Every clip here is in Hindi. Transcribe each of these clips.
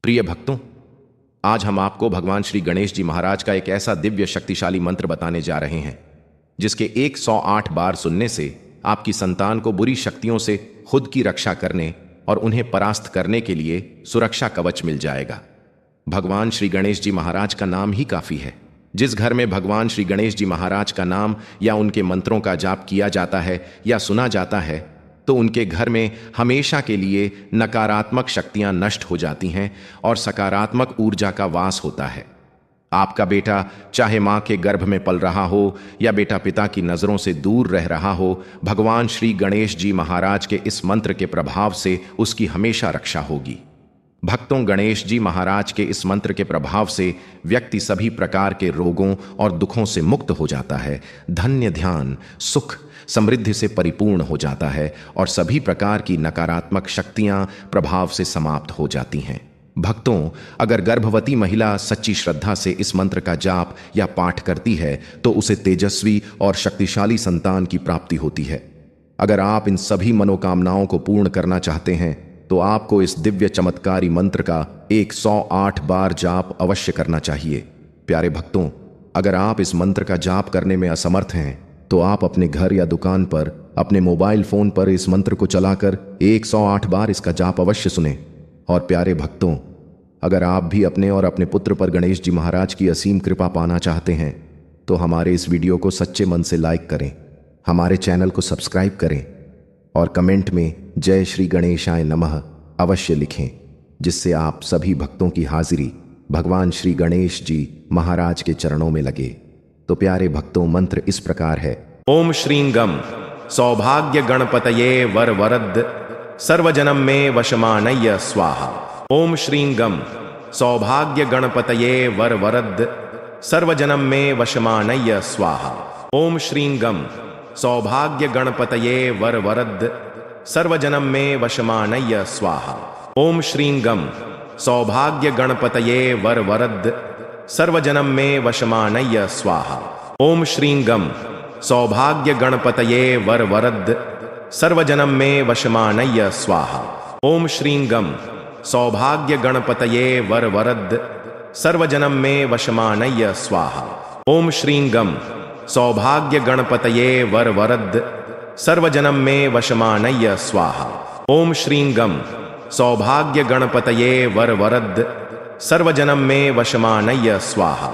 प्रिय भक्तों, आज हम आपको भगवान श्री गणेश जी महाराज का एक ऐसा दिव्य शक्तिशाली मंत्र बताने जा रहे हैं जिसके 108 बार सुनने से आपकी संतान को बुरी शक्तियों से खुद की रक्षा करने और उन्हें परास्त करने के लिए सुरक्षा कवच मिल जाएगा। भगवान श्री गणेश जी महाराज का नाम ही काफी है। जिस घर में भगवान श्री गणेश जी महाराज का नाम या उनके मंत्रों का जाप किया जाता है या सुना जाता है तो उनके घर में हमेशा के लिए नकारात्मक शक्तियां नष्ट हो जाती हैं और सकारात्मक ऊर्जा का वास होता है। आपका बेटा चाहे मां के गर्भ में पल रहा हो या बेटा पिता की नजरों से दूर रह रहा हो, भगवान श्री गणेश जी महाराज के इस मंत्र के प्रभाव से उसकी हमेशा रक्षा होगी। भक्तों, गणेश जी महाराज के इस मंत्र के प्रभाव से व्यक्ति सभी प्रकार के रोगों और दुखों से मुक्त हो जाता है, धन्य, ध्यान, सुख, समृद्धि से परिपूर्ण हो जाता है और सभी प्रकार की नकारात्मक शक्तियां प्रभाव से समाप्त हो जाती हैं। भक्तों, अगर गर्भवती महिला सच्ची श्रद्धा से इस मंत्र का जाप या पाठ करती है तो उसे तेजस्वी और शक्तिशाली संतान की प्राप्ति होती है। अगर आप इन सभी मनोकामनाओं को पूर्ण करना चाहते हैं तो आपको इस दिव्य चमत्कारी मंत्र का 108 बार जाप अवश्य करना चाहिए। प्यारे भक्तों, अगर आप इस मंत्र का जाप करने में असमर्थ हैं तो आप अपने घर या दुकान पर अपने मोबाइल फोन पर इस मंत्र को चलाकर 108 बार इसका जाप अवश्य सुनें। और प्यारे भक्तों, अगर आप भी अपने और अपने पुत्र पर गणेश जी महाराज की असीम कृपा पाना चाहते हैं तो हमारे इस वीडियो को सच्चे मन से लाइक करें, हमारे चैनल को सब्सक्राइब करें और कमेंट में जय श्री गणेशाय नमः अवश्य लिखें, जिससे आप सभी भक्तों की हाजिरी भगवान श्री गणेश जी महाराज के चरणों में लगे। तो प्यारे भक्तों, मंत्र इस प्रकार है। ओम श्रीं गम सौभाग्य गणपतये वर वरद सर्वजनम में वशमानय्य स्वाहा। ओम श्रीं गम सौभाग्य गणपतये वर वरद सर्वजनम में वशमानय्य स्वाहा। ओम श्रीं गम सौभाग्य गणपतये वर वरद सर्वजनम में वशमानय्य स्वाहा। ओम श्रीं गम सौभाग्य गणपतये वर वरद सर्वजनम में वशमानय्य स्वाहा। ओम श्रीं गम सौभाग्य गणपतये वर वरद सर्वजनम में वशमानय्य स्वाहा। ओम श्रीं गम सौभाग्य गणपतये वर वरद सर्वजनम में वशमानय्य स्वाहा। ओम श्रीं गम सौभाग्य गणपतये वर वरद सर्वजनम में वशमानय्य स्वाहा। ओम श्रीं गम सौभाग्य गणपतये वर वरद सर्वजनम में वशमानय्य स्वाहा।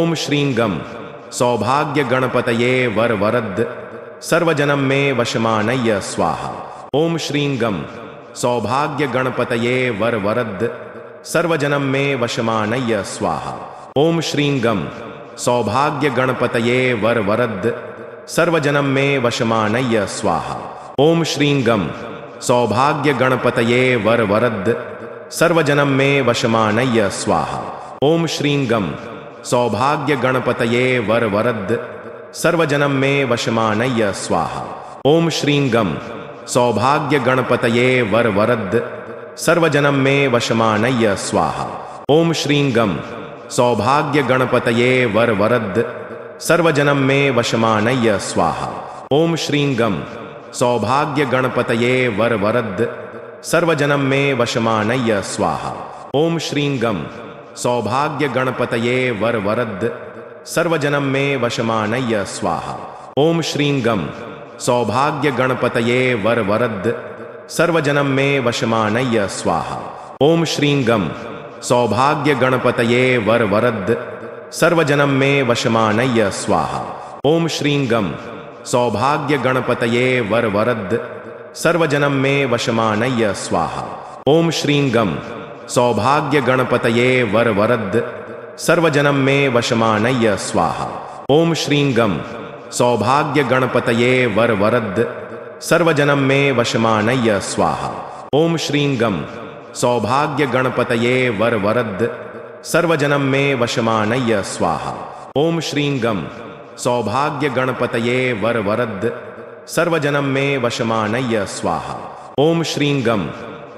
ओम श्रीं गम सौभाग्य गणपतये वर वरद सर्वजनम में वशमानय्य स्वाहा। ओम श्रीं गम सौभाग्य गणपतये वर वरद सर्वजनम में वशमानय्य स्वाहा। ओम श्रीं गम सौभाग्य गणपतये वर वरद सर्वजनम में वशमानय्य स्वाहा। ओम श्रीं गम सौभाग्य गणपतये वर वरद सर्वजनम में वशमानय्य स्वाहा। ओम श्रीं गम सौभाग्य गणपतये वर वरद सर्वजनम में वशमानय्य स्वाहा। ओम श्रीं गम सौभाग्य गणपतये वर वरद सर्वजनम में वशमानय्य स्वाहा। ओम श्रीं गम सौभाग्य गणपतये वर वरद सर्वजनम में वशमानय्य स्वाहा। ओम श्रीं गम सौभाग्य गणपतये वर वरद सर्वजनम में वशमानय्य स्वाहा। ओम श्रीं गम सौभाग्य गणपतये वर वरद सर्वजनम में वशमानय्य स्वाहा। ओम श्रीं गम सौभाग्य गणपतये वर वरद सर्वजनम में वशमानय्य स्वाहा। ओम श्रीं गम सौभाग्य गणपतये वर वरद सर्वजनम में वशमानय्य स्वाहा। ओम श्रीं गम सौभाग्य गणपतये वर वरद सर्वजनम में वशमानय्य स्वाहा। ओम श्रीं गम सौभाग्य गणपतये वर वरद सर्वजनम में वशमानय्य स्वाहा। ओम श्रीं गम सौभाग्य गणपतये वर वरद सर्वजनम में वशमानय्य स्वाहा। ओम श्रीं गम सौभाग्य गणपतये वर वरद सर्वजनम में वशमानय्य स्वाहा। ओम श्रीं गम सौभाग्य गणपतये वर वरद सर्वजनम में वशमानय्य स्वाहा। ओम श्रीं गम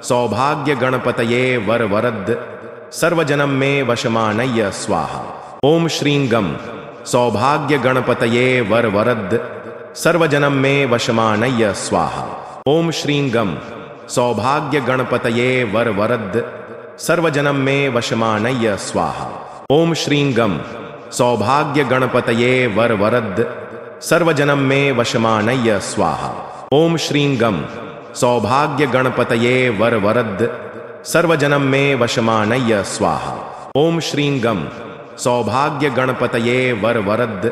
सौभाग्य गणपतये वर वरद सर्वजनम में वशमानय्य स्वाहा। ओम श्रीं गम सौभाग्य गणपतये वर वरद सर्वजनम में वशमानय्य स्वाहा। ओम श्रीं गम सौभाग्य गणपतये वर वरद सर्वजनम में वशमानय्य स्वाहा। ओम श्रीं गम सौभाग्य गणपतये वरवरद सर्वजनम में वशमानय्य स्वाहा। ओम श्रीं गम सौभाग्य गणपतये वरवरद सर्वजनम में वशमानय्य स्वाहा। ओम श्रीं गम सौभाग्य गणपतये वरवरद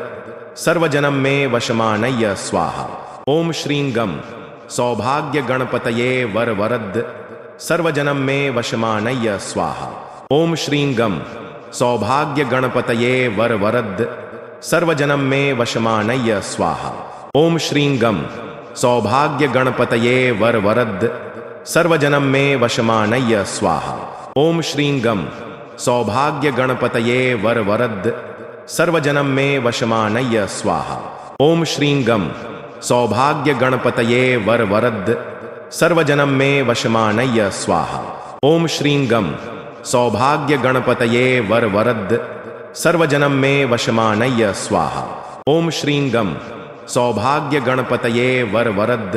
सर्वजनम में वशमानय्य स्वाहा। ओम श्रीं गम सौभाग्य गणपतये वरवरद सर्वजनम में वशमानय्य स्वाहा। ओम श्रीं गम सौभाग्य गणपतये वरवरद सर्वजनम में वशमानय्य स्वाहा। ओम श्रीं गम सौभाग्य गणपतये वरवरद सर्वजनम में वशमानय्य स्वाहा। ओम श्रीं गम सौभाग्य गणपतये वरवरद सर्वजनम में वशमानय्य स्वाहा। ओम श्रीं गम सौभाग्य गणपतये वरवरद सर्वजनम में वशमानय्य स्वाहा। ओम श्रीं गम सौभाग्य गणपतये वरवरद सर्वजनम में वशमानय्य स्वाहा। ओम श्रीं गम सौभाग्य गणपतये वरवरद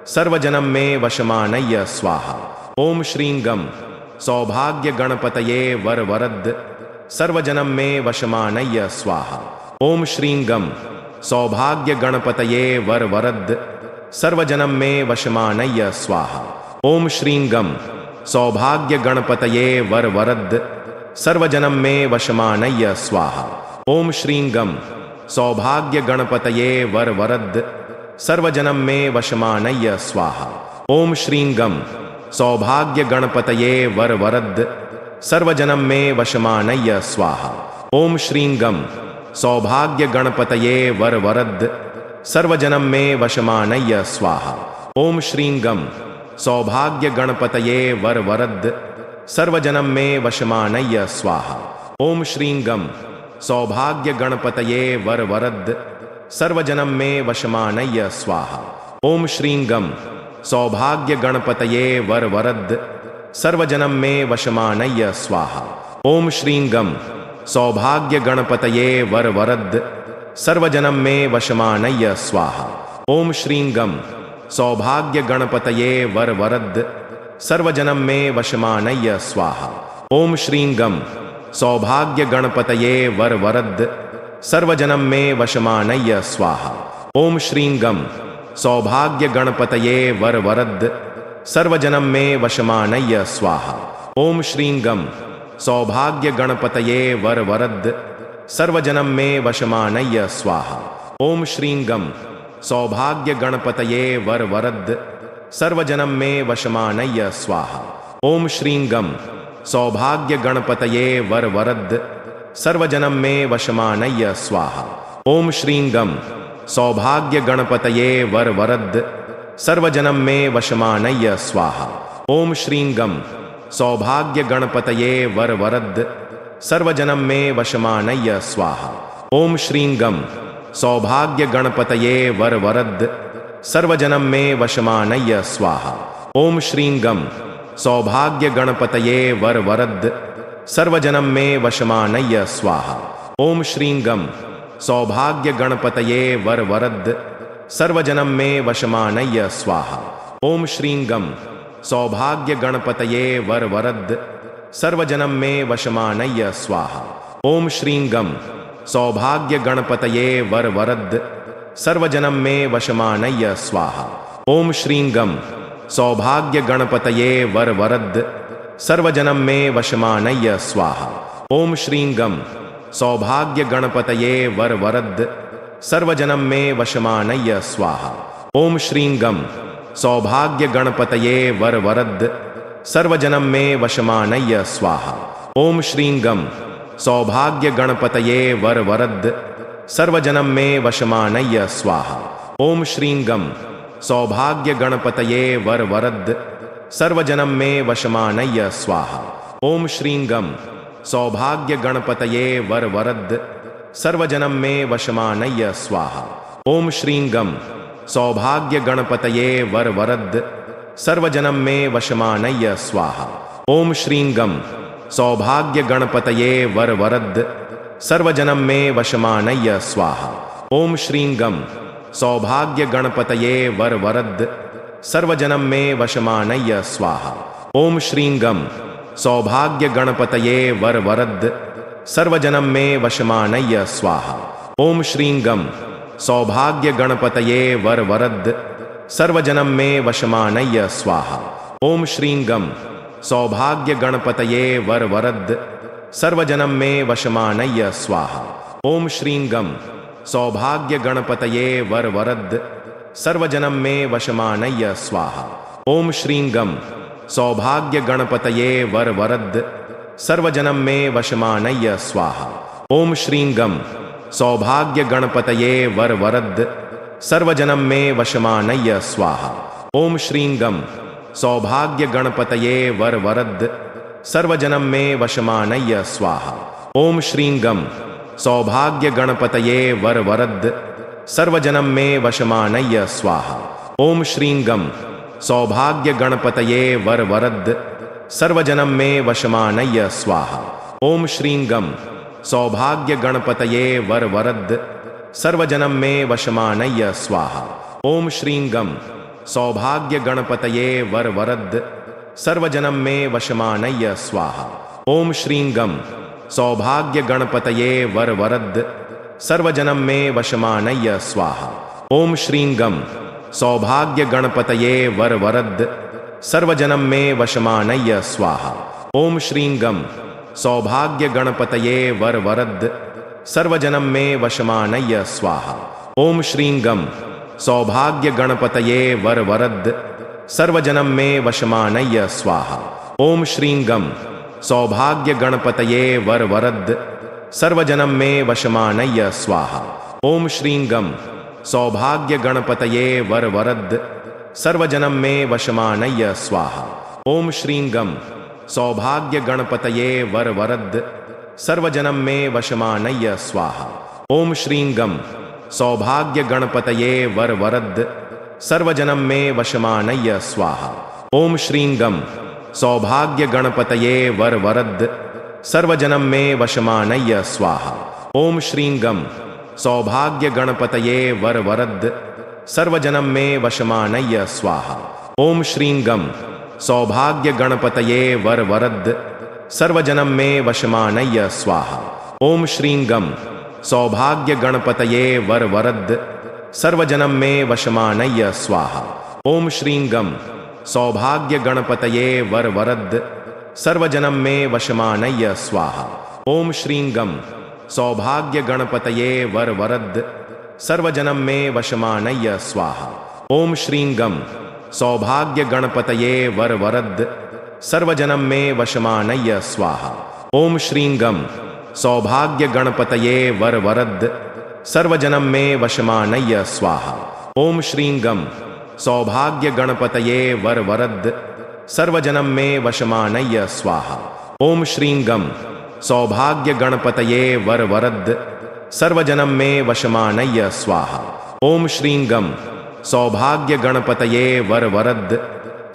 सर्वजनम में वशमानय्य स्वाहा। ओम श्रीं गम सौभाग्य गणपतये वरवरद सर्वजनम में वशमानय्य स्वाहा। ओम श्रीं गम सौभाग्य गणपतये वरवरद सर्वजनम में वशमानय्य स्वाहा। ओम श्रीं गम सौभाग्य गणपतये वरवरद सर्वजनम में वशमानय्य स्वाहा। ओम श्रीं गम सौभाग्य गणपतये वरवरद सर्वजनम में वशमानय्य स्वाहा। ओम श्रीं गम सौभाग्य गणपतये वरवरद सर्वजनम में वशमानय्य स्वाहा। ओम श्रीं गम सौभाग्य गणपतये वरवरद सर्वजनम में वशमानय्य स्वाहा। ओम श्रीं गम सौभाग्य गणपतये वरवरद सर्वजनम में वशमानय्य स्वाहा। ओम श्रीं गम सौभाग्य गणपतये वरवरद सर्वजनम में वशमानय्य स्वाहा। ओम श्रीं गम सौभाग्य गणपतये वरवरद सर्वजनम में वशमानय्य स्वाहा। ओम श्रीं गम सौभाग्य गणपतये वरवरद सर्वजनम में वशमानय्य स्वाहा। ओम श्रीं गम सौभाग्य गणपतये वरवरद सर्वजनम में वशमानय्य स्वाहा। ओम श्रीं गम सौभाग्य गणपतये वरवरद सर्वजनम में वशमानय्य स्वाहा। ओम श्रीं गम सौभाग्य गणपतये वरवरद सर्वजनम में वशमानय्य स्वाहा। ओम श्रीं गम सौभाग्य गणपतये वरवरद सर्वजनम में वशमानय्य स्वाहा। ओम श्रीं गम सौभाग्य गणपतये वरवरद सर्वजनम में वशमानय्य स्वाहा। ओम श्रीं गम सौभाग्य गणपतये वरवरद सर्वजनम में वशमानय्य स्वाहा। ओम श्रीं गम सौभाग्य गणपतये वरवरद सर्वजनम में वशमानय्य स्वाहा। ओम श्रीं गम सौभाग्य गणपतये वरवरद सर्वजनम में वशमानय्य स्वाहा। ओम श्रीं गम सौभाग्य गणपतये वरवरद सर्वजनम में वशमानय्य स्वाहा। ओम श्रीं गम सौभाग्य गणपतये वरवरद सर्वजनम में वशमानय्य स्वाहा। ओम श्रीं गम सौभाग्य गणपतये वरवरद सर्वजनम में वशमानय्य स्वाहा। ओम श्रीं गम सौभाग्य गणपतये वरवरद सर्वजनम में वशमानय्य स्वाहा। ओम श्रीं गम सौभाग्य गणपतये वरवरद सर्वजनम में वशमानय्य स्वाहा। ओम श्रीं गम सौभाग्य गणपतये वरवरद सर्वजनम में वशमानय्य स्वाहा। ओम श्रीं गम सौभाग्य गणपतये वरवरद सर्वजनम में वशमानय्य स्वाहा। ओम श्रीं गम सौभाग्य गणपतये वरवरद सर्वजनम में वशमानय्य स्वाहा। ओम श्रीं गम सौभाग्य गणपतये वरवरद सर्वजनम में वशमानय्य स्वाहा। ओम श्रीं गम सौभाग्य गणपतये वरवरद सर्वजनम में वशमानय्य स्वाहा। ओम श्रीं गम सौभाग्य गणपतये वरवरद सर्वजनम में वशमानय्य स्वाहा। ओम श्रीं गम सौभाग्य गणपतये वरवरद सर्वजनम में वशमानय्य स्वाहा। ओम श्रीं गम सौभाग्य गणपतये वरवरद सर्वजनम में वशमानय्य स्वाहा। ओम श्रीं गम सौभाग्य गणपतये वरवरद सर्वजनम में वशमानय्य स्वाहा। ओम श्रीं गम सौभाग्य गणपतये वर वरद सर्वजनम में वशमानय्य स्वाहा। ओम श्रीं गं सौभाग्य गणपतये वर वरद सर्वजनम में वशमानय्य स्वाहा। ओम श्रीं गं सौभाग्य गणपतये वर वरद सर्वजनम में वशमानय्य स्वाहा। ओम श्रीं गं सौभाग्य गणपतये वर वरद सर्वजनम में वशमानय्य स्वाहा। ओम श्रीं गं सौभाग्य गणपतये वर वरद सर्वजनम में वशमानय्य स्वाहा। ओम श्रीं गं सौभाग्य गणपतये वर वरद सर्वजनम में वशमानय्य स्वाहा। ओम श्रीं गं सौभाग्य गणपतये वर वरद सर्वजनम में वशमानय्य स्वाहा। ओम श्रीं गं सौभाग्य गणपतये वर वरद सर्वजनम में वशमानय्य स्वाहा। ओम श्रीं गं सौभाग्य गणपतये वर वरद सर्वजनम में वशमानय्य स्वाहा। ओम श्रीं गं सौभाग्य गणपतये वर वरद सर्वजनम में वशमानय्य स्वाहा। ओम श्रीं गं सौभाग्य गणपतये वर वरद सर्वजनम में वशमानय्य स्वाहा। ओम श्रीं गं सौभाग्य गणपतये वर वरद सर्वजनम में वशमानय्य स्वाहा। ओम श्रीं गं सौभाग्य गणपतये वर वरद सर्वजनम में वशमानय्य स्वाहा। ओम श्रीं गं सौभाग्य गणपतये वर वरद सर्वजनम में वशमानय्य स्वाहा। ओम श्रीं गं सौभाग्य गणपतये वर वरद सर्वजनम में वशमानय्य स्वाहा। ओम श्रीं गं सौभाग्य गणपतये वर वरद सर्वजनम में वशमानय्य स्वाहा। ओम श्रीं गं सौभाग्य गणपतये वर वरद सर्वजनम में वशमानय्य स्वाहा। ओम श्रीं गं सौभाग्य गणपतये वर वरद सर्वजनम में वशमानय्य स्वाहा। ओम श्रीं गं सौभाग्य गणपतये वर वरद सर्वजनम में वशमानय्य स्वाहा। ओम श्रीं गं सौभाग्य गणपतये वर वरद सर्वजनम में वशमानय्य स्वाहा। ओम श्रीं गं सौभाग्य गणपतये वर वरद सर्वजनम में वशमानय्य स्वाहा। ओम श्रीं गं सौभाग्य गणपतये वर वरद सर्वजनम में वशमानय्य स्वाहा। ओम श्रीं गं सौभाग्य गणपतये वर वरद सर्वजनम में वशमानय्य स्वाहा। ओम श्रीं गं सौभाग्य गणपतये वर वरद सर्वजनम में वशमानय्य स्वाहा। ओम श्रीं गं सौभाग्य गणपतये वर वरद सर्वजनम में वशमानय्य स्वाहा। ओम श्रीं गं सौभाग्य गणपतये वर वरद सर्वजनम में वशमानय्य स्वाहा। ओम श्रीं गं सौभाग्य गणपतये वर वरद सर्वजनम में वशमानय्य स्वाहा। ओम श्रीं गं सौभाग्य गणपतये वर वरद सर्वजनम में वशमानय्य स्वाहा। ओम श्रीं गं सौभाग्य गणपतये वर वरद सर्वजनम में वशमानय्य स्वाहा। ओम श्रीं गं सौभाग्य गणपतये वर वरद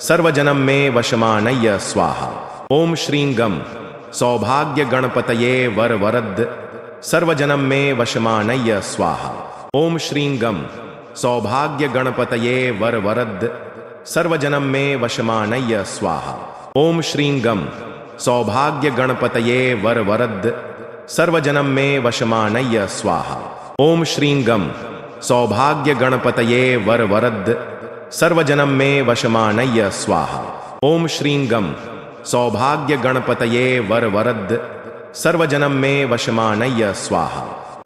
सर्वजनम में वशमानय्य स्वाहा। ओम श्रीं गं सौभाग्य गणपतये वर वरद सर्वजनम में वशमानय्य स्वाहा। ओम श्रीं गं सौभाग्य गणपतये वर वरद सर्वजनम में वशमानय्य स्वाहा। ओम श्रीं गं सौभाग्य गणपतये वर वरद सर्वजनम में वशमानय्य स्वाहा। ओम श्रीं गं सौभाग्य गणपतये वर वरद सर्वजनम में वशमानय्य स्वाहा। ओम श्रीं गं सौभाग्य गणपतये वर वरद सर्वजनम में वशमानय्य स्वाहा।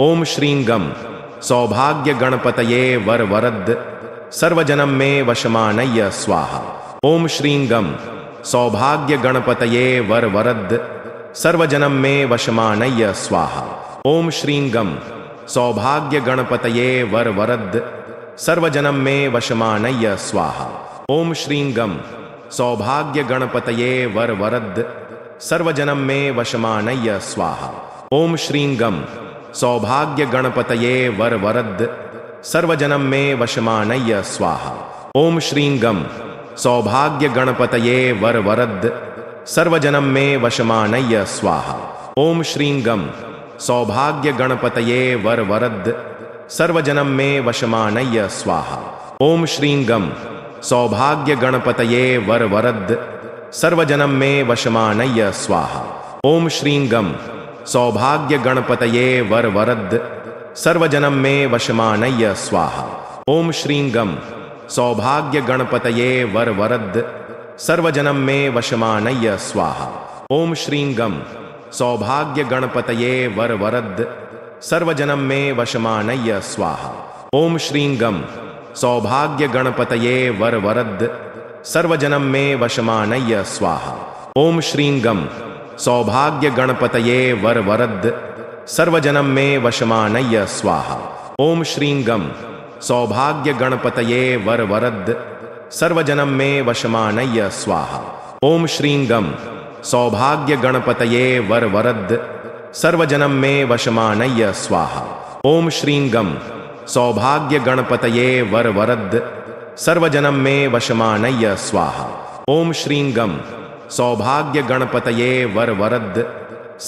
ओम श्रीं गं सौभाग्य गणपतये वर वरद सर्वजनम में वशमानय्य स्वाहा। ओम श्रीं गं सौभाग्य गणपतये वर वरद सर्वजनम में वशमानय्य स्वाहा। ओम श्रीं गं सौभाग्य गणपतये वर वरद सर्वजनम में वशमानय्य स्वाहा। ओम श्रीं गं सौभाग्य गणपतये वर वरद सर्वजनम में वशमानय्य स्वाहा। ओम श्रीं गं सौभाग्य गणपतये वर वरद सर्वजनम में वशमानय्य स्वाहा। ओम श्रीं गं सौभाग्य गणपतये वर वरद सर्वजनम में वशमानय्य स्वाहा। ओम श्रीं गं सौभाग्य गणपतये वर वरद सर्वजनम में वशमानय्य स्वाहा। ओम श्रीं गं सौभाग्य गणपतये वर वरद सर्वजनम में वशमानय्य स्वाहा। ओम श्रीं गम सौभाग्य गणपतये वरवरद सर्वजनम में वशमानय्य स्वाहा। ओम श्रीं गम सौभाग्य गणपतये वरवरद सर्वजनम में वशमानय्य स्वाहा। ओम श्रीं गम सौभाग्य गणपतये वरवरद सर्वजनम में वशमानय्य स्वाहा। ओम श्रीं गम सौभाग्य गणपतये वरवरद सर्वजनम में वशमानय्य स्वाहा। ओम श्रीं गम सौभाग्य गणपतये वरवरद सर्वजनम में वशमानय्य स्वाहा। ओम श्रीं गम सौभाग्य गणपतये वरवरद सर्वजनम में वशमानय्य स्वाहा। ओम श्रीं गम सौभाग्य गणपतये वरवरद सर्वजनम में वशमानय्य स्वाहा। ओम श्रीं गम सौभाग्य गणपतये वरवरद सर्वजनम में वशमानय्य स्वाहा। ओम श्रीं गम सौभाग्य गणपतये वरवरद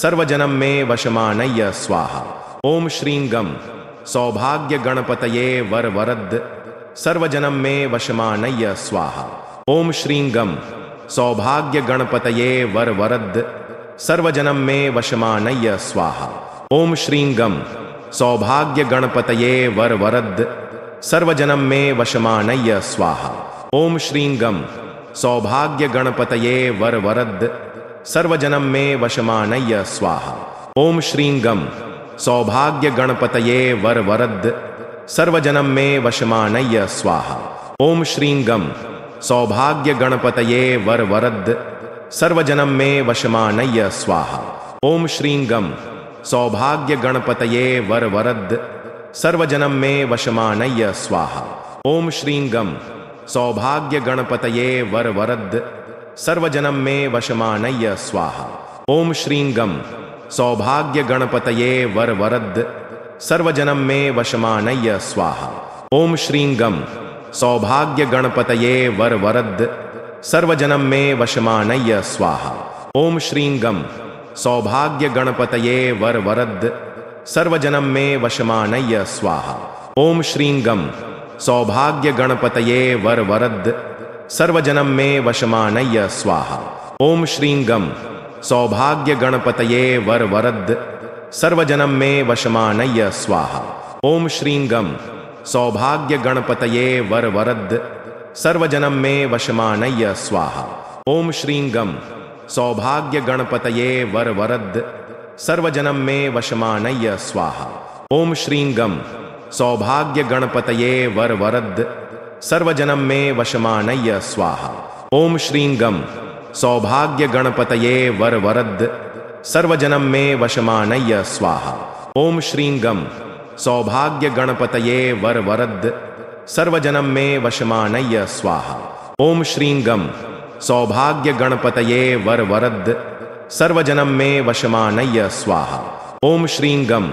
सर्वजनम में वशमानय्य स्वाहा। ओम श्रीं गम सौभाग्य गणपतये वरवरद सर्वजनम में वशमानय्य स्वाहा। ओम श्रीं गम सौभाग्य गणपतये वरवरद सर्वजनम में वशमानय्य स्वाहा। ओम श्रीं गम सौभाग्य गणपतये वरवरद सर्वजनम में वशमानय्य स्वाहा। ओम श्रीं गम सौभाग्य गणपतये वरवरद सर्वजनम में वशमानय्य स्वाहा। ओम श्रीं गम सौभाग्य गणपतये वरवरद सर्वजनम में वशमानय्य स्वाहा। ओम श्रीं गम सौभाग्य गणपतये वरवरद सर्वजनम में वशमानय्य स्वाहा। ओम श्रीं गम सौभाग्य गणपतये वरवरद सर्वजनम में वशमानय्य स्वाहा। ओम श्रीं गम सौभाग्य गणपतये वरवरद सर्वजनम में वशमानय्य स्वाहा। ओम श्रीं गम सौभाग्य गणपतये वरवरद सर्वजनम में वशमानय्य स्वाहा। ओम श्रीं गम सौभाग्य गणपतये वरवरद सर्वजनम में वशमानय्य स्वाहा। ओम श्रीं गम सौभाग्य गणपतये वरवरद सर्वजनम में वशमानय्य स्वाहा। ओम श्रीं गम सौभाग्य गणपतये वरवरद सर्वजनम में वशमानय्य स्वाहा। ओम श्रीं गम सौभाग्य गणपतये वरवरद सर्वजनम में वशमानय्य स्वाहा। ओम श्रीं गम सौभाग्य गणपतये वरवरद सर्वजनम में वशमानय्य स्वाहा। ओम श्रीं गम सौभाग्य गणपतये वरवरद सर्वजनम में वशमानय्य स्वाहा। ओम श्रीं गम सौभाग्य गणपतये वरवरद सर्वजनम में वशमानय्य स्वाहा। ओम श्रीं गम सौभाग्य गणपतये वरवरद सर्वजनम में वशमानय्य स्वाहा। ओम श्रीं गम सौभाग्य गणपतये वरवरद सर्वजनम में वशमानय्य स्वाहा। ओम श्रीं गम सौभाग्य गणपतये वरवरद सर्वजनम में वशमानय्य स्वाहा। ओम श्रीं गम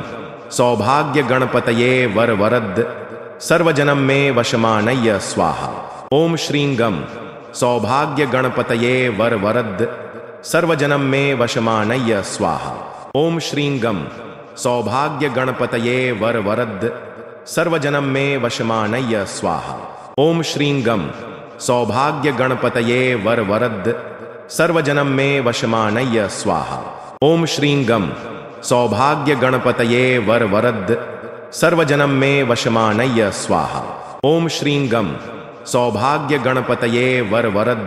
सौभाग्य गणपतये वरवरद सर्वजनम में वशमानय्य स्वाहा। ओम श्रीं गम सौभाग्य गणपतये वरवरद सर्वजनम में वशमानय्य स्वाहा। ओम श्रीं गम सौभाग्य गणपतये वरवरद सर्वजनम में वशमानय्य स्वाहा। ओम श्रीं गम सौभाग्य गणपतये वरवरद सर्वजनम में वशमानय्य स्वाहा। ओम श्रीं गम सौभाग्य गणपतये वरवरद सर्वजनम में वशमानय्य स्वाहा। ओम श्रीं गम सौभाग्य गणपतये वरवरद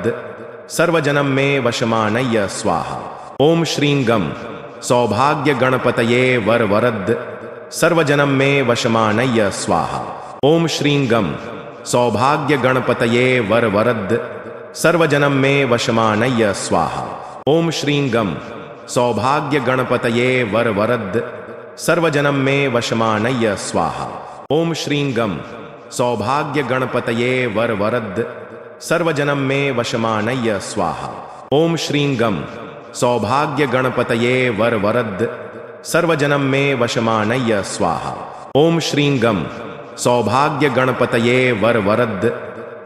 सर्वजनम में वशमानय्य स्वाहा। ओम श्रीं गम सौभाग्य गणपतये वरवरद सर्वजनम में वशमानय्य स्वाहा। ओम श्रीं गम सौभाग्य गणपतये वरवरद सर्वजनम में वशमानय्य स्वाहा। ओम श्रीं गम सौभाग्य गणपतये वरवरद सर्वजनम में वशमानय्य स्वाहा। ओम श्रीं गम सौभाग्य गणपतये वरवरद सर्वजनम में वशमानय्य स्वाहा। ओम श्रीं गम सौभाग्य गणपतये वरवरद सर्वजनम में वशमानय्य स्वाहा। ओम श्रीं गम सौभाग्य गणपतये वरवरद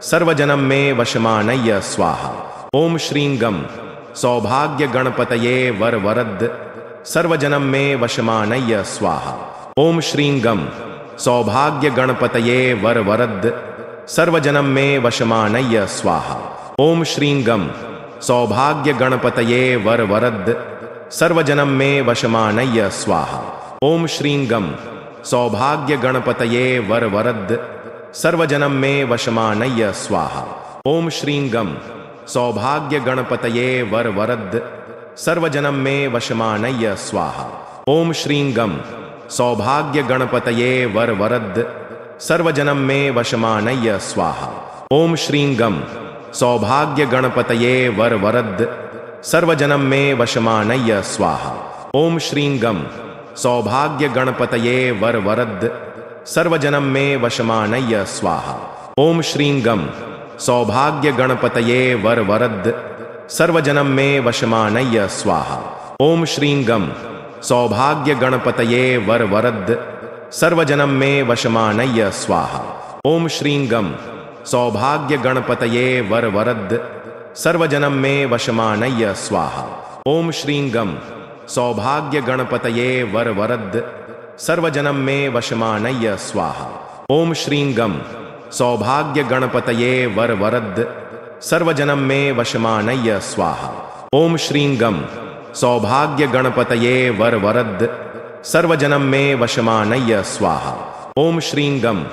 सर्वजनम में वशमानय्य स्वाहा। ओम श्रीं गम सौभाग्य गणपतये वरवरद सर्वजनम में वशमानय्य स्वाहा। ओम श्रीं गम सौभाग्य गणपतये वरवरद सर्वजनम में वशमानय्य स्वाहा। ओम श्रीं गम सौभाग्य गणपतये वर वरद सर्वजनम में वशमानय्य स्वाहा। ओम श्रीं गम सौभाग्य गणपतये वर वरद सर्वजनम में वशमानय्य स्वाहा। ओम श्रीं गम सौभाग्य गणपतये वर वरद सर्वजनम में वशमानय्य स्वाहा। ओम श्रीं गम सौभाग्य गणपतये वर वरद सर्वजनम में वशमानय्य स्वाहा। ओम श्रीं गम सौभाग्य गणपतये वर वरद सर्वजनम में वशमानय्य स्वाहा। ओम श्रीं गम सौभाग्य गणपतये वर वरद सर्वजनम में वशमानय्य स्वाहा। ओम श्रीं गम सौभाग्य गणपतये वर वरद सर्वजनम में वशमानय्य स्वाहा। ओम श्रीं गम सौभाग्य गणपतये वर वरद सर्वजनम में वशमानय्य स्वाहा। ओम श्रीं गम सौभाग्य गणपतये वर वरद सर्वजनम में वशमानय्य स्वाहा। ओम श्रीं गम सौभाग्य गणपतये वर वरद सर्वजनम में वशमानय्य स्वाहा। ओम श्रीं गम सौभाग्य गणपतये वर वरद सर्वजनम में वशमानय्य स्वाहा। ओम श्रीं गम सौभाग्य गणपतये वर वरद सर्वजनम में वशमानय्य स्वाहा। ओम श्रीं गम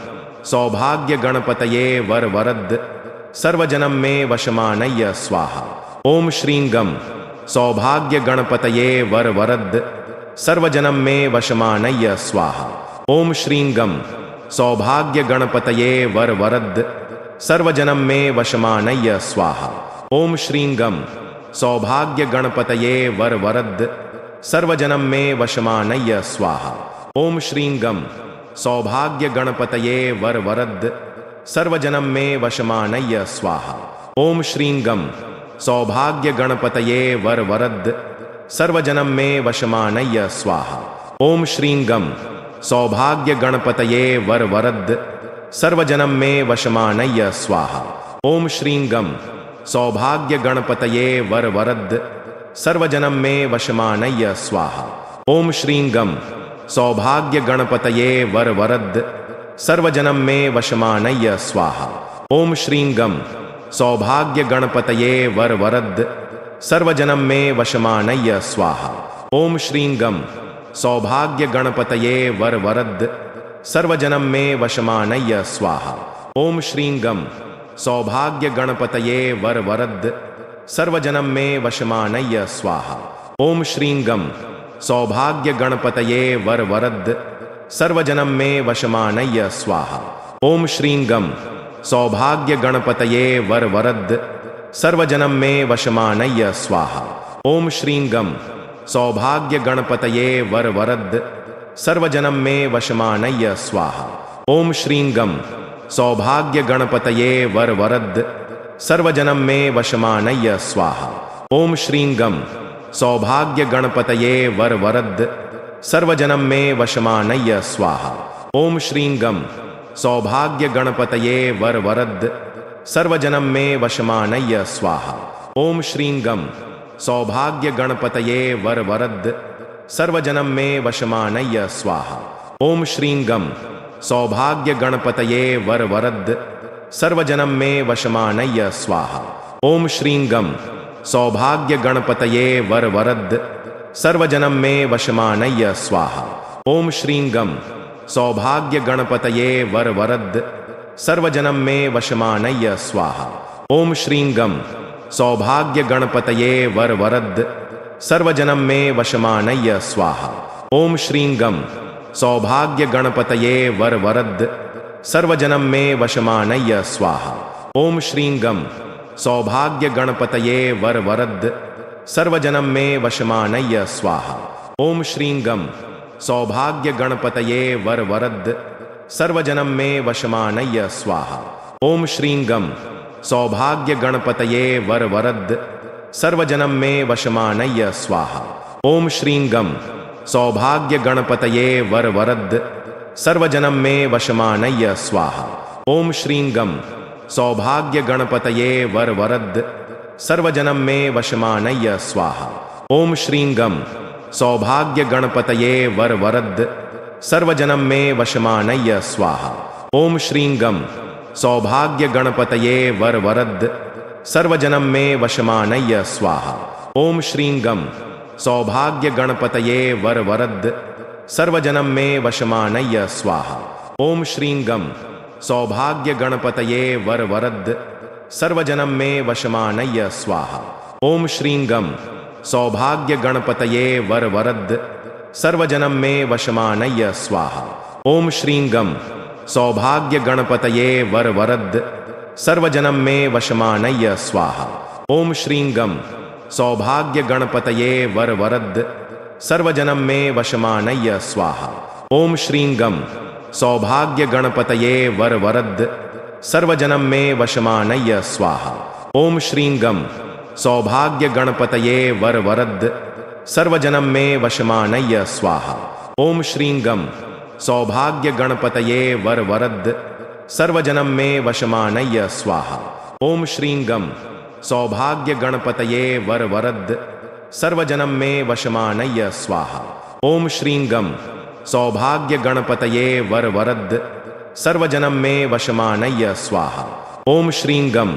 सौभाग्य गणपतये वर वरद सर्वजनम में वशमानय्य स्वाहा। ओम श्रीं गम सौभाग्य गणपतये वर वरद सर्वजनम में वशमानय्य स्वाहा। ओम श्रीं गम सौभाग्य गणपतये वर वरद सर्वजनम में वशमानय्य स्वाहा। ओम श्रीं गम सौभाग्य गणपतये वर वरद सर्वजनम में वशमानय्य स्वाहा। ओम श्रीं गम सौभाग्य गणपतये वर वरद सर्वजनम में वशमानय्य स्वाहा। ओम श्रीं गम सौभाग्य गणपतये वर वरद सर्वजनम में वशमानय्य स्वाहा। ओम श्रीं गम सौभाग्य गणपतये वर वरद सर्वजनम में वशमानय्य स्वाहा। ओम श्रीं गम सौभाग्य गणपतये वर वरद सर्वजनम में वशमानय्य स्वाहा। ओम श्रीं गम सौभाग्य गणपतये वर वरद सर्वजनम में वशमानय्य स्वाहा। ओम श्रीं गम सौभाग्य गणपतये वर वरद सर्वजनम में वशमानय्य स्वाहा। ओम श्रीं गम सौभाग्य गणपतये वर वरद सर्वजनम में वशमानय्य स्वाहा। ओम श्रीं गम सौभाग्य गणपतये वर वरद सर्वजनम में वशमानय्य स्वाहा। ओम श्रीं गम सौभाग्य गणपतये वर वरद सर्वजनम में वशमानय्य स्वाहा। ओम श्रीं गम सौभाग्य गणपतये वर वरद सर्वजनम में वशमानय्य स्वाहा। ओम श्रीं गम सौभाग्य गणपतये वर वरद सर्वजनम में वशमानय्य स्वाहा। ओम श्रीं गम सौभाग्य गणपतये वर वरद सर्वजनम में वशमानय्य स्वाहा। ओम श्रीं गम सौभाग्य गणपतये वर वरद सर्वजनम में वशमानय्य स्वाहा। ओम श्रीं गम सौभाग्य गणपतये वर वरद सर्वजनम में वशमानय्य स्वाहा। ओम श्रीं गम सौभाग्य गणपतये वर वरद सर्वजनम में वशमानय्य स्वाहा। ओम श्रीं गम सौभाग्य गणपतये वर वरद सर्वजनम में वशमानय्य स्वाहा। ओम श्रीं गम सौभाग्य गणपतये वर वरद सर्वजनम में वशमानय्य स्वाहा। ओम श्रीं गम सौभाग्य गणपतये वर वरद सर्वजनम में वशमानय्य स्वाहा। ओम श्रीं गम सौभाग्य गणपतये वर वरद सर्वजनम में वशमानय्य स्वाहा। ओम श्रीं गम सौभाग्य गणपतये वर वरद सर्वजनम में वशमानय्य स्वाहा। ओम श्रीं गम सौभाग्य गणपतये वर वरद सर्वजनम में वशमानय्य स्वाहा। ओम श्रीं गम सौभाग्य गणपतये वर वरद सर्वजनम में वशमानय्य स्वाहा। ओम श्रीं गम सौभाग्य गणपतये वर वरद सर्वजनम में वशमानय्य स्वाहा। ओम श्रीं गम सौभाग्य गणपतये वर वरद सर्वजनम में वशमानय्य स्वाहा। ओम श्रीं गम सौभाग्य गणपतये वर वरद सर्वजनम में वशमानय्य स्वाहा। ओम श्रीं गम सौभाग्य गणपतये वर वरद सर्वजनम में वशमानय्य स्वाहा। ओम श्रीं गम सौभाग्य गणपतये वर वरद सर्वजनम में वशमानय्य स्वाहा। ओम श्रीं गं सौभाग्य गणपतये वरवरद सर्वजनम में वशमानय्य स्वाहा। ओम श्रीं गं सौभाग्य गणपतये वरवरद सर्वजनम में वशमानय्य स्वाहा। ओम श्रीं गं सौभाग्य गणपतये वरवरद सर्वजनम में वशमानय्य स्वाहा। ओम श्रीं गं सौभाग्य गणपतये वरवरद सर्वजनम में वशमानय्य स्वाहा। ओम श्रीं गं सौभाग्य गणपतये वरवरद सर्वजनम में वशमानय्य स्वाहा। ओम श्रीं गं सौभाग्य गणपतये वरवरद सर्वजनम में वशमानय्य स्वाहा। ओम श्रीं गं सौभाग्य गणपतये वरवरद सर्वजनम में वशमानय्य स्वाहा। ओम श्रीं गं सौभाग्य गणपतये वरवरद सर्वजनम में वशमानय्य स्वाहा। ओम श्रीं गं सौभाग्य गणपतये वरवरद सर्वजनम में वशमानय्य स्वाहा। ओम श्रीं गं सौभाग्य गणपतये वरवरद सर्वजनम में वशमानय्य स्वाहा। ओम श्रीं गं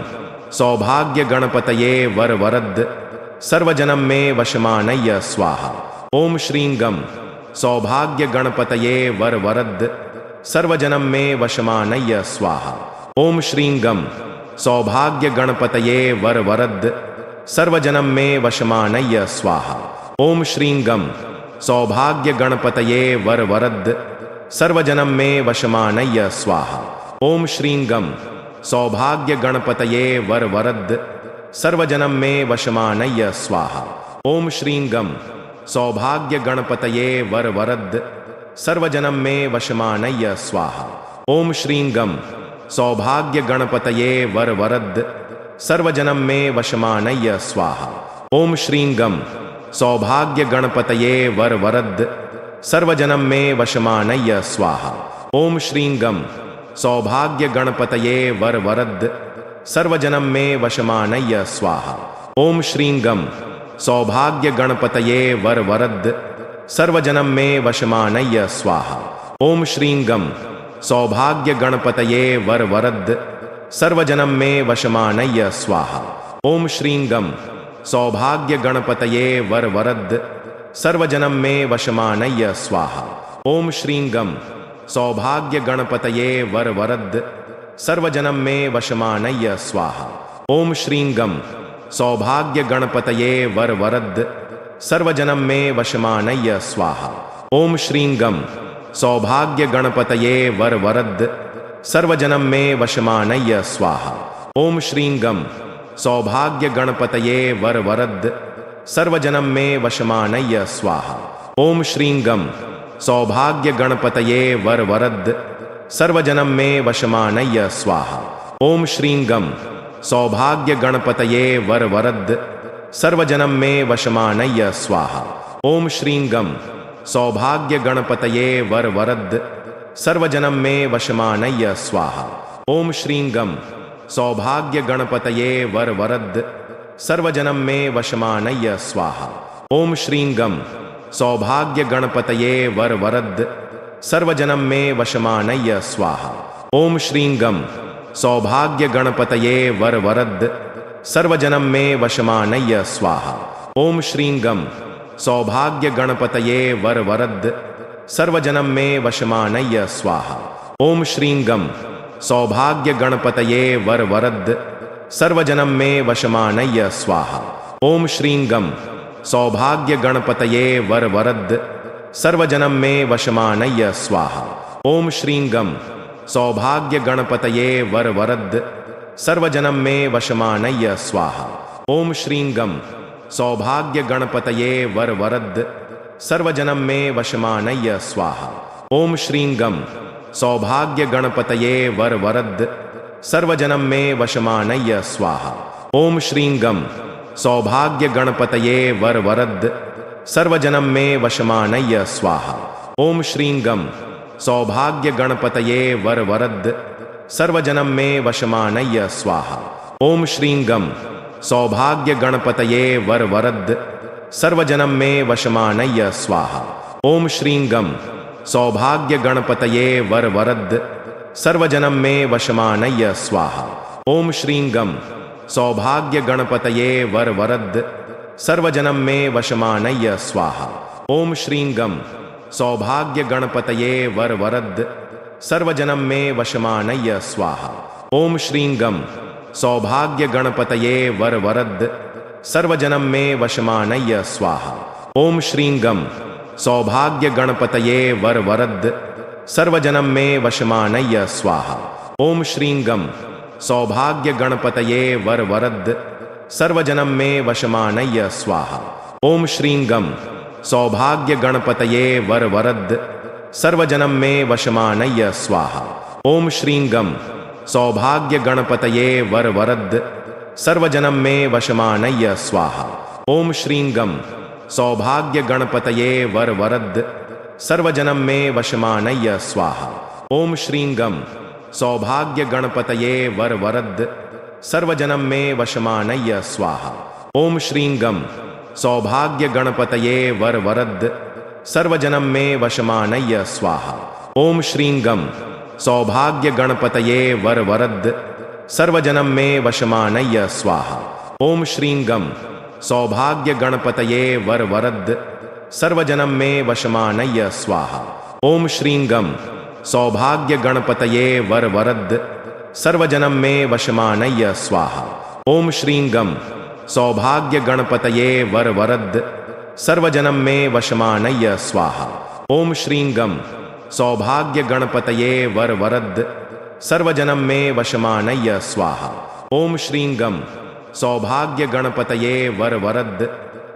सौभाग्य गणपतये वरवरद सर्वजनम में वशमानय्य स्वाहा। ओम श्रीं गं सौभाग्य गणपतये वरवरद सर्वजनम में वशमानय्य स्वाहा। ओम श्रीं गं सौभाग्य गणपतये वरवरद सर्वजनम में वशमानय्य स्वाहा। ओम श्रीं गं सौभाग्य गणपतये वरवरद सर्वजनम में वशमानय्य स्वाहा। ओम श्रीं गं सौभाग्य गणपतये वरवरद सर्वजनम में वशमानय्य स्वाहा। ओम श्रीं गं सौभाग्य गणपतये वरवरद सर्वजनम में वशमानय्य स्वाहा। ओम श्रीं गं सौभाग्य गणपतये वरवरद सर्वजनम में वशमानय्य स्वाहा। ओम श्रीं गं सौभाग्य गणपतये वरवरद सर्वजनम में वशमानय्य स्वाहा। ओम श्रीं गं सौभाग्य गणपतये वरवरद सर्वजनम में वशमानय्य स्वाहा। ओम श्रीं गं सौभाग्य गणपतये वरवरद सर्वजनम में वशमानय्य स्वाहा। ओम श्रीं गं सौभाग्य गणपतये वरवरद सर्वजनम में वशमानय्य स्वाहा। ओम श्रीं गं सौभाग्य गणपतये वरवरद सर्वजनम में वशमानय्य स्वाहा। ओम श्रीं गं सौभाग्य गणपतये वरवरद सर्वजनम में वशमानय्य स्वाहा। ओम श्रीं गं सौभाग्य गणपतये वरवरद सर्वजनम में वशमानय्य स्वाहा। ओम श्रीं गं सौभाग्य गणपतये वरवरद सर्वजनम में वशमानय्य स्वाहा। ओम श्रीं गं सौभाग्य गणपतये वरवरद सर्वजनम में वशमानय्य स्वाहा। ओम श्रीं गं सौभाग्य गणपतये वरवरद सर्वजनम में वशमानय्य स्वाहा। ओम श्रीं गं सौभाग्य गणपतये वरवरद सर्वजनम में वशमानय्य स्वाहा। ओम श्रीं गं सौभाग्य गणपतये वरवरद सर्वजनम में वशमानय्य स्वाहा। ओम श्रीं गं सौभाग्य गणपतये वरवरद सर्वजनम में वशमानय्य स्वाहा। ओम श्रीं गं सौभाग्य गणपतये वरवरद सर्वजनम में वशमानय्य स्वाहा। ओम श्रीं गं सौभाग्य गणपतये वरवरद सर्वजनम में वशमानय्य स्वाहा। ओम श्रीं गं सौभाग्य गणपतये वरवरद सर्वजनम में वशमानय्य स्वाहा। ओम श्रीं गं सौभाग्य गणपतये वरवरद सर्वजनम में वशमानय्य स्वाहा। ओम श्रीं गं सौभाग्य गणपतये वरवरद सर्वजनम में वशमानय्य स्वाहा। ओम श्रीं गं सौभाग्य गणपतये वरवरद सर्वजनम में वशमानय्य स्वाहा। ओम श्रीं गं सौभाग्य गणपतये वरवरद सर्वजनम में वशमानय्य स्वाहा। ओम श्रीं गं सौभाग्य गणपतये वरवरद सर्वजनम में वशमानय्य स्वाहा। ओम श्रीं गं सौभाग्य गणपतये वरवरद सर्वजनम में वशमानय्य स्वाहा। ओम श्रीं गं सौभाग्य गणपतये वरवरद सर्वजनम में वशमानय्य स्वाहा। ओम श्रीं गं सौभाग्य गणपतये वरवरद सर्वजनम में वशमानय्य स्वाहा। ओम श्रीं गं सौभाग्य गणपतये वरवरद सर्वजनम में वशमानय्य स्वाहा। ओम श्रीं गं सौभाग्य गणपतये वर वरद सर्वजनम में वशमानय्य स्वाहा। ओम श्रीं गम सौभाग्य गणपतये वर वरद सर्वजनम में वशमानय्य स्वाहा। ओम श्रीं गम सौभाग्य गणपतये वर वरद सर्वजनम में वशमानय्य स्वाहा। ओम श्रीं गम सौभाग्य गणपतये वर वरद सर्वजनम में वशमानय्य स्वाहा। ओम श्रीं गम सौभाग्य गणपतये वर वरद सर्वजनम में वशमानय्य स्वाहा। ओम श्रीं गम सौभाग्य गणपतये वर वरद सर्वजनम में वशमानय्य स्वाहा। ओम श्रीं गम सौभाग्य गणपतये वर वरद सर्वजनम में वशमानय्य स्वाहा। ओम श्रीं गम सौभाग्य गणपतये वर वरद सर्वजनम में वशमानय्य स्वाहा। ओम श्रीं गम सौभाग्य गणपतये वर वरद सर्वजनम में वशमानय्य स्वाहा। ओम श्रीं गम सौभाग्य गणपतये वर वरद सर्वजनम में वशमानय्य स्वाहा। ओम श्रीं गम सौभाग्य गणपतये वर वरद सर्वजनम में वशमानय्य स्वाहा। ओम श्रीं गम सौभाग्य गणपतये वर वरद सर्वजनम में वशमानय्य स्वाहा। ओम श्रीं गम सौभाग्य गणपतये वर वरद सर्वजनम में वशमानय्य स्वाहा। ओम श्रीं गम सौभाग्य गणपतये वर वरद सर्वजनम में वशमानय्य स्वाहा। ओम श्रीं गम सौभाग्य गणपतये वर वरद सर्वजनम में वशमानय्य स्वाहा। ओम श्रीं गम सौभाग्य गणपतये वर वरद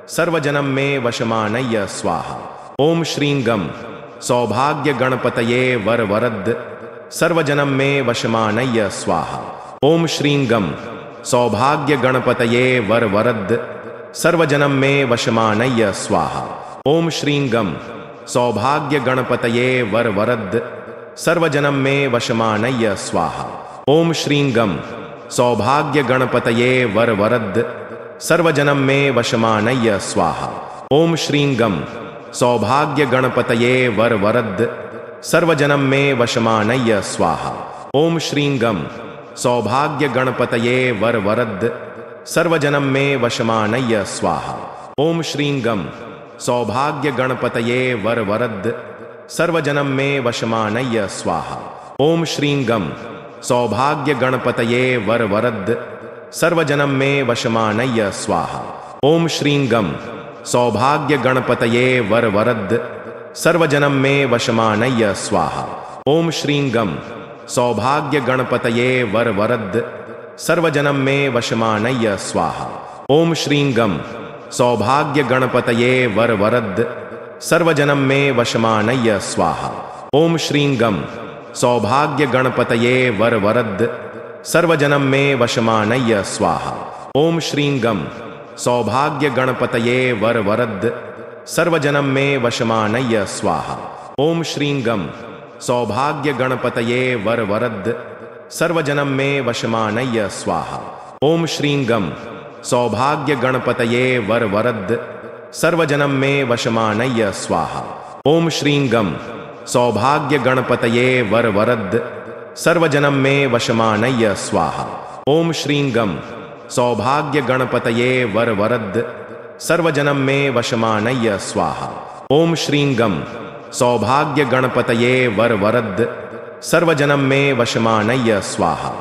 सर्वजनम में वशमानय्य स्वाहा। ओम श्रीं गम सौभाग्य गणपतये वर वरद सर्वजनम में वशमानय्य स्वाहा। ओम श्रीं गम सौभाग्य गणपतये वर वरद सर्वजनम में वशमानय्य स्वाहा। ओम श्रीं गम सौभाग्य गणपतये वर वरद सर्वजनम में वशमानय्य स्वाहा। ओम श्रीं गम सौभाग्य गणपतये वर वरद सर्वजनम में वशमानय्य स्वाहा। ओम श्रीं गम सौभाग्य गणपतये वर वरद सर्वजनम में वशमानय्य स्वाहा। ओम श्रीं गम सौभाग्य गणपतये वर वरद सर्वजनम में वशमानय्य स्वाहा। ओम श्रीं गम सौभाग्य गणपतये वर वरद सर्वजनम में वशमानय्य स्वाहा। ओम श्रीं गम सौभाग्य गणपतये वर वरद सर्वजनम में वशमानय्य स्वाहा। ओम श्रीं गम सौभाग्य गणपतये वर वरद सर्वजनम में वशमानय्य स्वाहा। ओम श्रीं गम सौभाग्य गणपतये वर वरद सर्वजनम में वशमानय्य स्वाहा। ओम श्रीं गम सौभाग्य गणपतये वर वरद सर्वजनम में वशमानय्य स्वाहा। ओम श्रीं गम सौभाग्य गणपतये वर वरद सर्वजनम में वशमानय्य स्वाहा। ओम श्रीं गम सौभाग्य गणपतये वर वरद सर्वजनम में वशमानय्य स्वाहा। ओम श्रीं गम सौभाग्य गणपतये वर वरद सर्वजनम में वशमानय्य स्वाहा। ओम श्रीं गम सौभाग्य गणपतये वर वरद सर्वजनम में वशमानय्य स्वाहा। ओम श्रीं गम सौभाग्य गणपतये वर वरद सर्वजनम में वशमानय्य स्वाहा। ओम श्रीं गम सौभाग्य गणपतये वर वरद सर्वजनम में वशमानय्य स्वाहा। ओम श्रीं गम सौभाग्य गणपतये वर वरद सर्वजनम में वशमानय्य स्वाहा।